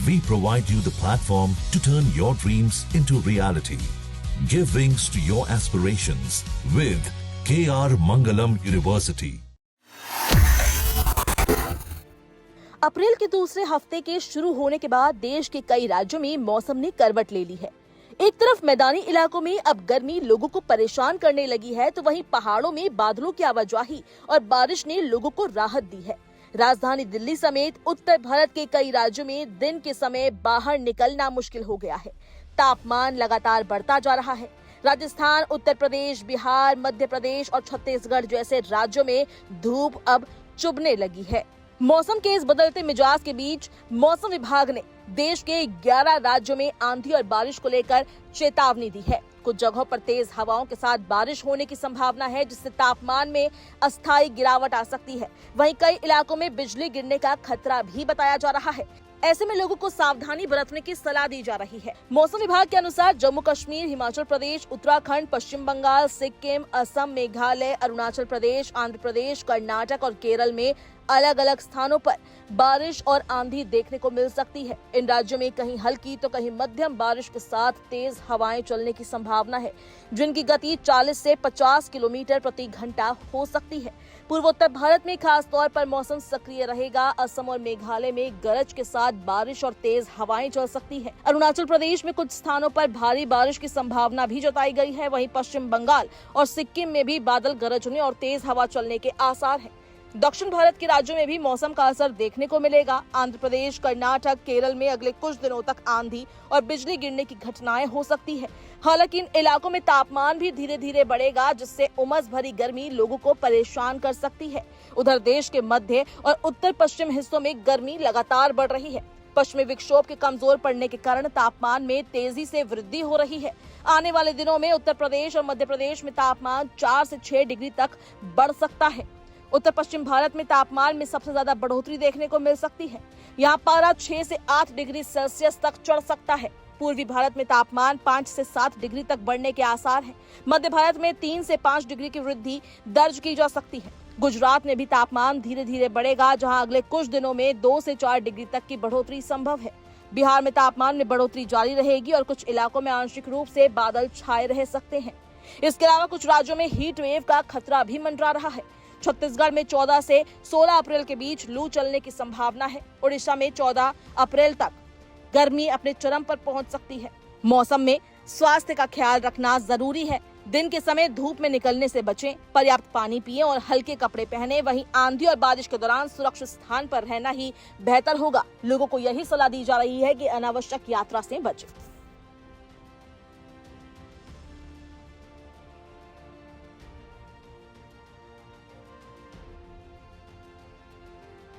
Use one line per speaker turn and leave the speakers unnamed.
We provide you the platform to turn your dreams into reality. Give wings to your aspirations with KR Mangalam University.
अप्रैल के दूसरे हफ्ते के शुरू होने के बाद देश के कई राज्यों में मौसम ने करवट ले ली है। एक तरफ मैदानी इलाकों में अब गर्मी लोगों को परेशान करने लगी है, तो वहीं पहाड़ों में बादलों की आवाजाही और बारिश ने लोगों को राहत दी है। राजधानी दिल्ली समेत उत्तर भारत के कई राज्यों में दिन के समय बाहर निकलना मुश्किल हो गया है। तापमान लगातार बढ़ता जा रहा है। राजस्थान, उत्तर प्रदेश, बिहार, मध्य प्रदेश और छत्तीसगढ़ जैसे राज्यों में धूप अब चुभने लगी है। मौसम के इस बदलते मिजाज के बीच मौसम विभाग ने देश के 11 राज्यों में आंधी और बारिश को लेकर चेतावनी दी है। कुछ जगहों पर तेज हवाओं के साथ बारिश होने की संभावना है, जिससे तापमान में अस्थायी गिरावट आ सकती है। वहीं कई इलाकों में बिजली गिरने का खतरा भी बताया जा रहा है। ऐसे में लोगों को सावधानी बरतने की सलाह दी जा रही है। मौसम विभाग के अनुसार जम्मू कश्मीर, हिमाचल प्रदेश, उत्तराखंड, पश्चिम बंगाल, सिक्किम, असम, मेघालय, अरुणाचल प्रदेश, आंध्र प्रदेश, कर्नाटक और केरल में अलग अलग स्थानों पर बारिश और आंधी देखने को मिल सकती है। इन राज्यों में कहीं हल्की तो कहीं मध्यम बारिश के साथ तेज हवाएं चलने की संभावना है, जिनकी गति 40 से 50 किलोमीटर प्रति घंटा हो सकती है। पूर्वोत्तर भारत में खास तौर पर मौसम सक्रिय रहेगा। असम और मेघालय में गरज के साथ बारिश और तेज हवाएं चल सकती है। अरुणाचल प्रदेश में कुछ स्थानों पर भारी बारिश की संभावना भी जताई गई है। वहीं पश्चिम बंगाल और सिक्किम में भी बादल गरजने और तेज हवा चलने के आसार हैं। दक्षिण भारत के राज्यों में भी मौसम का असर देखने को मिलेगा। आंध्र प्रदेश, कर्नाटक, केरल में अगले कुछ दिनों तक आंधी और बिजली गिरने की घटनाएं हो सकती है। हालांकि इन इलाकों में तापमान भी धीरे धीरे बढ़ेगा, जिससे उमस भरी गर्मी लोगों को परेशान कर सकती है। उधर देश के मध्य और उत्तर पश्चिम हिस्सों में गर्मी लगातार बढ़ रही है। पश्चिमी विक्षोभ के कमजोर पड़ने के कारण तापमान में तेजी से वृद्धि हो रही है। आने वाले दिनों में उत्तर प्रदेश और मध्य प्रदेश में तापमान 4 से 6 डिग्री तक बढ़ सकता है। उत्तर पश्चिम भारत में तापमान में सबसे ज्यादा बढ़ोतरी देखने को मिल सकती है। यहाँ पारा 6 से 8 डिग्री सेल्सियस तक चढ़ सकता है। पूर्वी भारत में तापमान 5 से 7 डिग्री तक बढ़ने के आसार हैं। मध्य भारत में 3 से 5 डिग्री की वृद्धि दर्ज की जा सकती है। गुजरात में भी तापमान धीरे धीरे बढ़ेगा, जहां अगले कुछ दिनों में 2 से 4 डिग्री तक की बढ़ोतरी संभव है। बिहार में तापमान में बढ़ोतरी जारी रहेगी और कुछ इलाकों में आंशिक रूप से बादल छाए रह सकते हैं। इसके अलावा कुछ राज्यों में हीट वेव का खतरा भी मंडरा रहा है। छत्तीसगढ़ में 14 से 16 अप्रैल के बीच लू चलने की संभावना है। ओडिशा में 14 अप्रैल तक गर्मी अपने चरम पर पहुंच सकती है। मौसम में स्वास्थ्य का ख्याल रखना जरूरी है। दिन के समय धूप में निकलने से बचें, पर्याप्त पानी पिएं और हल्के कपड़े पहने। वहीं आंधी और बारिश के दौरान सुरक्षित स्थान पर रहना ही बेहतर होगा। लोगों को यही सलाह दी जा रही है कि अनावश्यक यात्रा से बचें।